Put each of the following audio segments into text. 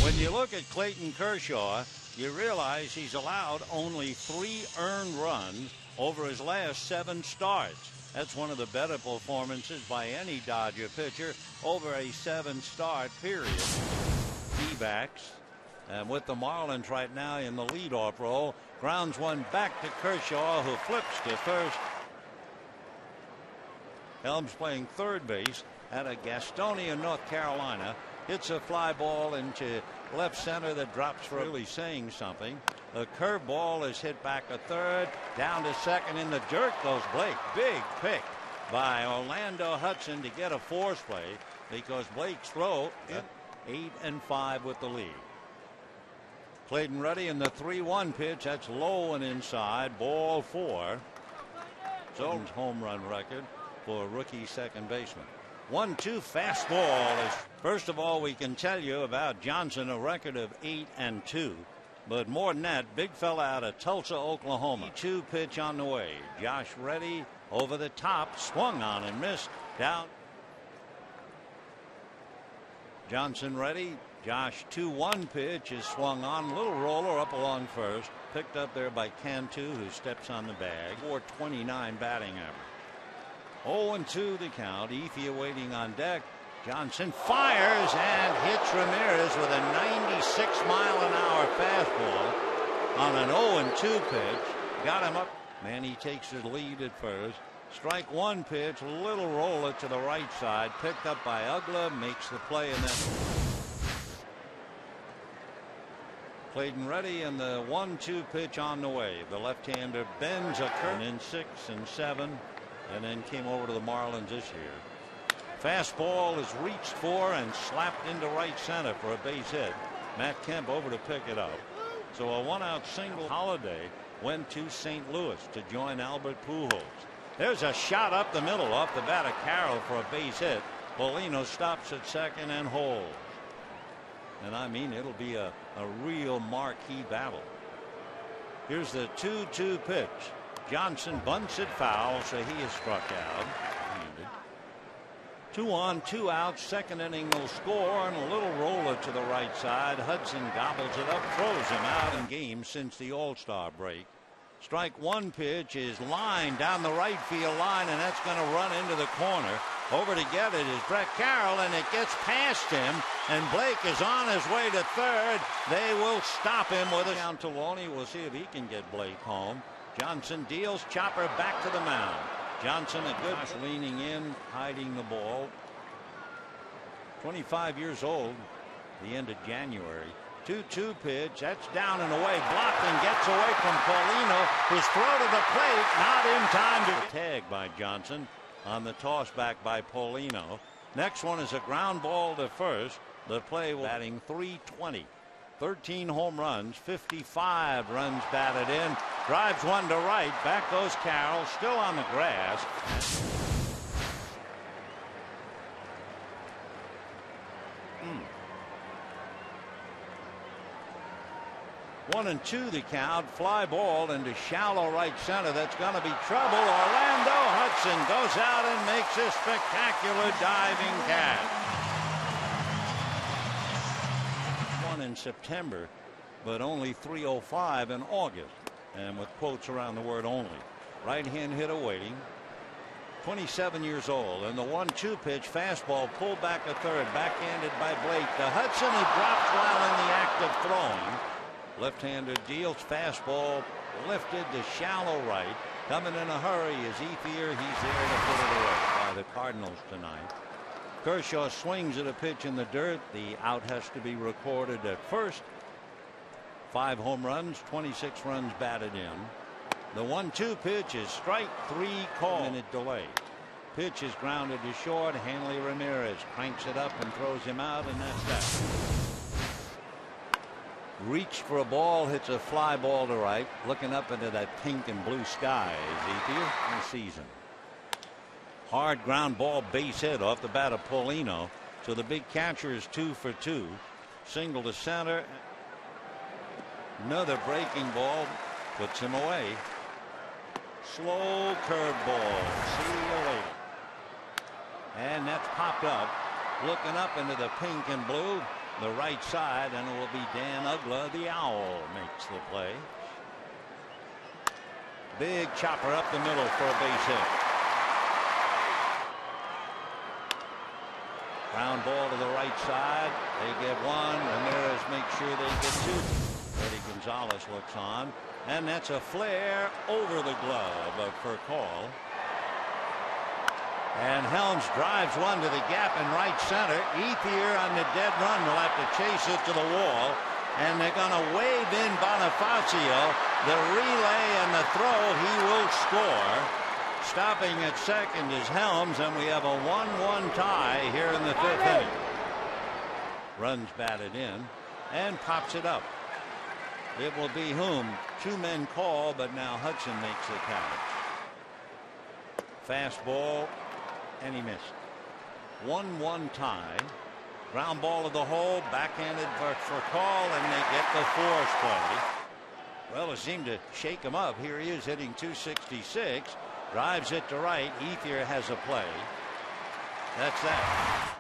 When you look at Clayton Kershaw, you realize he's allowed only 3 earned runs over his last 7 starts. That's one of the better performances by any Dodger pitcher over a 7-start period. D-backs, and with the Marlins right now in the leadoff role, grounds one back to Kershaw, who flips to first. Helms playing third base out of Gastonia, North Carolina. Hits a fly ball into left center that drops for really saying something. The curveball is hit back a third. Down to second. In the dirt goes Blake. Big pick by Orlando Hudson to get a force play, because Blake's throw 8-5 with the lead. Clayton ready in the 3-1 pitch. That's low and inside. Ball 4. Zone's home run record for a rookie second baseman. 1-2 fastball. First of all, we can tell you about Johnson, a record of 8-2. But more than that, big fella out of Tulsa, Oklahoma. 2 pitch on the way. Josh Reddy over the top, swung on and missed. Down. Johnson ready. Josh 2-1 pitch is swung on. Little roller up along first. Picked up there by Cantu, who steps on the bag. 429 batting average. 0-2 the count. Ethier waiting on deck. Johnson fires and hits Ramirez with a 96-mile-an-hour fastball on an 0-2 pitch. Got him up. Manny takes the lead at first. Strike 1 pitch. Little roller to the right side. Picked up by Ugla. Makes the play, and then Clayton ready, and the 1-2 pitch on the way. The left-hander bends a curve in 6 and 7. And then came over to the Marlins this year. Fastball is reached for and slapped into right center for a base hit. Matt Kemp over to pick it up. So a 1-out single. Holiday went to St. Louis to join Albert Pujols. There's a shot up the middle off the bat of Carroll for a base hit. Paulino stops at second and holds. And I mean, it'll be a real marquee battle. Here's the 2-2 pitch. Johnson bunts it foul, so he is struck out. 2 on, 2 out. Second inning, no score, and a little roller to the right side. Hudson gobbles it up, throws him out in game since the All-Star break. Strike 1 pitch is lined down the right field line, and that's going to run into the corner. Over to get it is Brett Carroll, and it gets past him, and Blake is on his way to third. They will stop him with a down to Loney. We'll see if he can get Blake home. Johnson deals Chopper back to the mound. Johnson a good leaning in, hiding the ball. 25 years old, the end of January. 2-2 pitch. That's down and away. Blocked and gets away from Paulino. His throw to the plate. Not in time to tag by Johnson on the toss back by Paulino. Next one is a ground ball to first. The play batting .320. 13 home runs, 55 runs batted in. Drives one to right. Back goes Carroll, still on the grass. 1-2 the count. Fly ball into shallow right center. That's going to be trouble. Orlando Hudson goes out and makes a spectacular diving catch. In September, but only 305 in August, and with quotes around the word only. Right hand hitter waiting. 27 years old, and the 1-2 pitch fastball pulled back a third, backhanded by Blake to Hudson, who drops while in the act of throwing. Left-hander deals fastball lifted to shallow right. Coming in a hurry is Ethier. He's there to put it away by the Cardinals tonight. Kershaw swings at a pitch in the dirt. The out has to be recorded at first. 5 home runs, 26 runs batted in. The 1-2 pitch is strike 3 call. Minute delay. Pitch is grounded to short. Hanley Ramirez cranks it up and throws him out, and that's that. Reached for a ball, hits a fly ball to right. Looking up into that pink and blue sky is Ethier in the season. Hard ground ball, base hit off the bat of Paulino. So the big catcher is 2 for 2. Single to center. Another breaking ball puts him away. Slow curveball. See you later. And that's popped up. Looking up into the pink and blue. the right side, and it will be Dan Uggla, the Owl, makes the play. Big chopper up the middle for a base hit. Ground ball to the right side. They get one. Ramirez makes sure they get two. Eddie Gonzalez looks on, and that's a flare over the glove for call. And Helms drives one to the gap in right center. Ethier on the dead run will have to chase it to the wall. And they're going to wave in Bonifacio. The relay and the throw, he will score. Stopping at second is Helms, and we have a 1-1 tie here in the fifth inning. Runs batted in and pops it up. It will be whom? Two men call, but now Hudson makes the catch. Fastball, and he missed. 1-1 tie. Ground ball to the hole, backhanded for call, and they get the force play. Well, it seemed to shake him up. Here he is hitting .266. Drives it to right. Ethier has a play. That's that.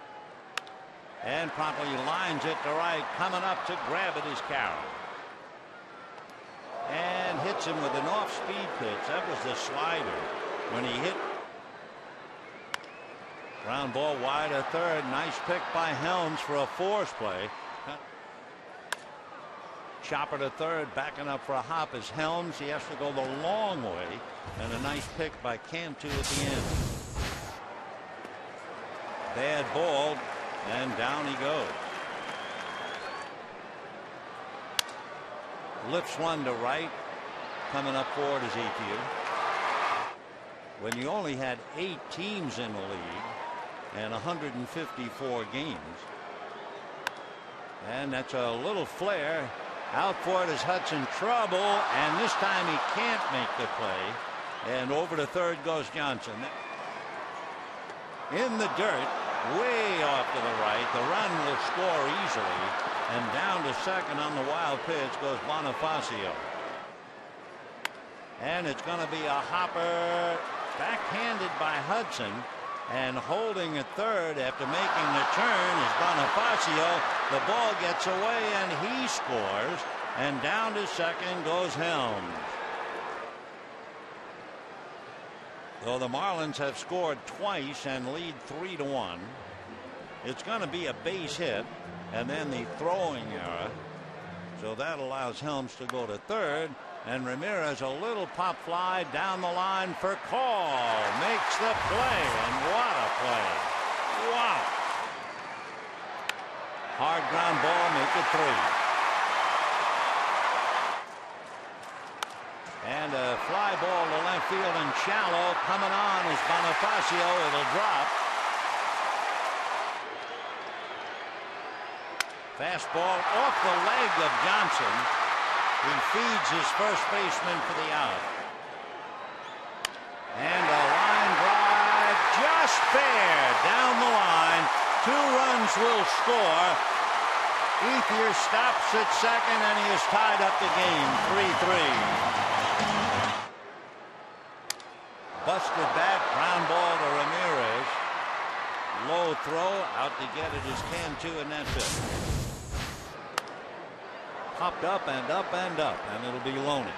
And promptly lines it to right. Coming up to grab it is Carroll. And hits him with an off-speed pitch. That was the slider. When he hit. Ground ball wide of third. Nice pick by Helms for a force play. Chopper to third, backing up for a hop is Helms. He has to go the long way, and a nice pick by Cantu at the end. Bad ball, and down he goes. Lifts one to right. Coming up forward is Ethier. When you only had 8 teams in the league and 154 games. And that's a little flare. Out for it is Hudson. Trouble, and this time he can't make the play. And over to third goes Johnson. In the dirt, way off to the right. The run will score easily. And down to second on the wild pitch goes Bonifacio. And it's going to be a hopper, backhanded by Hudson. And holding at third after making the turn is Bonifacio. The ball gets away and he scores. And down to second goes Helms. Though the Marlins have scored twice and lead 3-1. It's going to be a base hit and then the throwing error. So that allows Helms to go to third. And Ramirez, a little pop fly down the line for call. Makes the play, and what a play. Wow. Hard ground ball, make it 3. And a fly ball to left field and shallow. Coming on is Bonifacio. It'll drop. Fastball off the leg of Johnson. He feeds his first baseman for the out. And a line drive just fair down the line. 2 runs will score. Ethier stops at second, and he has tied up the game 3-3. Busted bat, ground ball to Ramirez. Low throw, out to get it is Cantu, and that's it. Popped up and up and up, and it'll be Loney.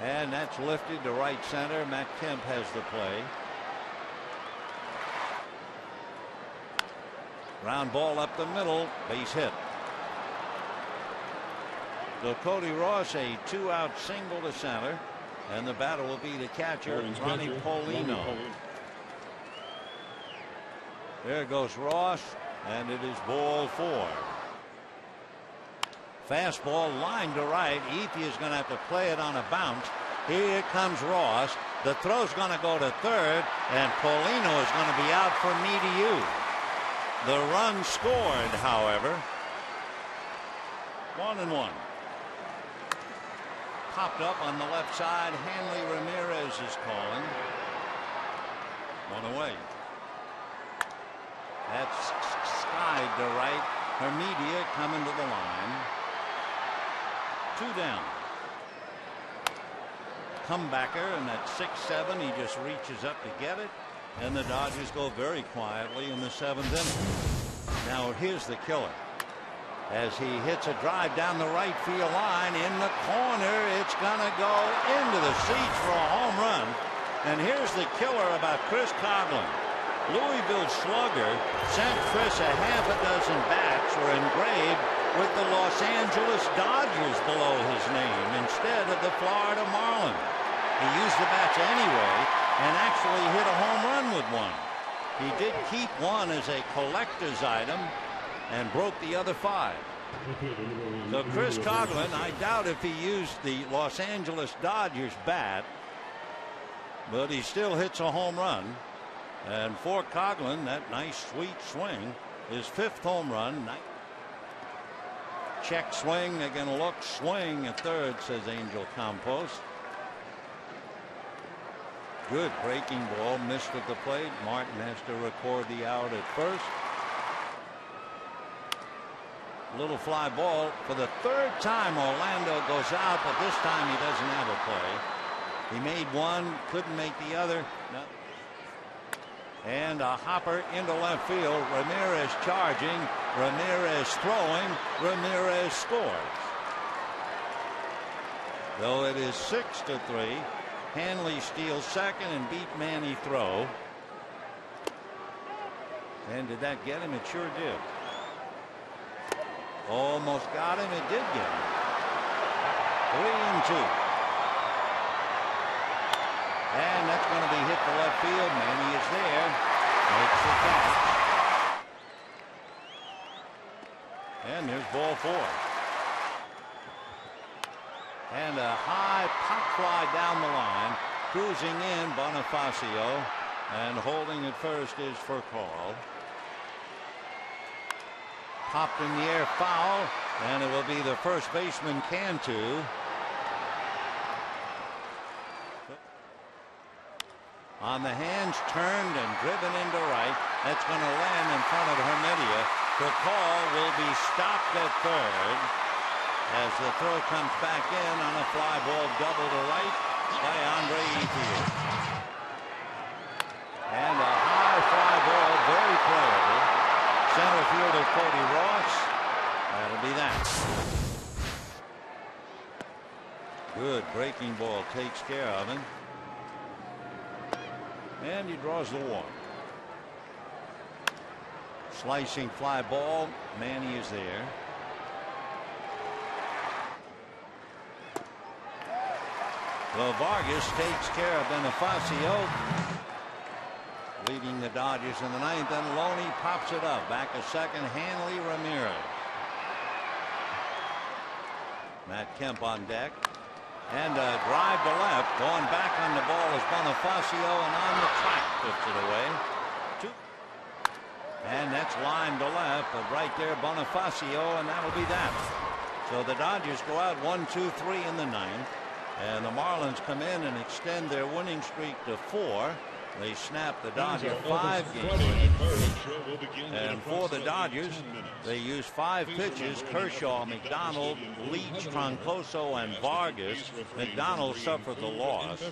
And that's lifted to right center. Matt Kemp has the play. Ground ball up the middle, base hit. So Cody Ross, a 2-out single to center, and the batter will be the catcher, Ronnie Paulino. There goes Ross, and it is ball 4. Fastball line to right. Ethier is going to have to play it on a bounce. Here comes Ross. The throw's going to go to third, and Paulino is going to be out for me to you. The run scored, however. 1-1. Popped up on the left side. Hanley Ramirez is calling. 1 away. That's skied to right. Hermedia coming to the line. 2 down. Comebacker, and at 6-7, he just reaches up to get it. And the Dodgers go very quietly in the 7th inning. Now here's the killer. As he hits a drive down the right field line in the corner, it's going to go into the seats for a home run. And here's the killer about Chris Coghlan. Louisville slugger sent Chris a half a dozen bats were engraved with the Los Angeles Dodgers below his name instead of the Florida Marlins. He used the bats anyway and actually hit a home run with one. He did keep one as a collector's item and broke the other 5. So Chris Coghlan, I doubt if he used the Los Angeles Dodgers bat, but he still hits a home run. And for Coghlan, that nice sweet swing, his 5th home run. Check swing, again look, swing at third, says Angel Campos. Good breaking ball, missed at the plate. Martin has to record the out at first. Little fly ball for the 3rd time. Orlando goes out, but this time he doesn't have a play. He made one, couldn't make the other. No. And a hopper into left field. Ramirez charging, Ramirez throwing, Ramirez scores. Though it is 6-3. Hanley steals second and beat Manny throw. And did that get him? It sure did. Almost got him. It did get him. 3-2. And that's going to be hit to left field. Manny is there. Makes the catch. And there's ball 4. And a high pop fly down the line. Cruising in Bonifacio. And holding at first is for Carl. Popped in the air, foul, and it will be the first baseman Cantu. On the hands, turned and driven into right. That's going to land in front of Hermedia. The call will be stopped at third as the throw comes back in on a fly ball double to right by Andre Ethier. And a high fly ball, very playable. Center fielder Cody Ross. That'll be that. Good breaking ball, takes care of him. And he draws the walk. Slicing fly ball. Manny is there. Well, Vargas takes care of Bonifacio. Leading the Dodgers in the 9th, and Loney pops it up. Back a second, Hanley, Ramirez. Matt Kemp on deck. And a drive to left. Going back on the ball is Bonifacio, and on the track puts it away. 2. And that's line to left, but right there Bonifacio, and that'll be that. So the Dodgers go out 1-2-3 in the 9th. And the Marlins come in and extend their winning streak to 4. They snap the Dodger 5-game winning streak. And for the Dodgers, they use 5 pitches. Kershaw, McDonald, Leach, Troncoso, and Vargas. McDonald suffered the loss.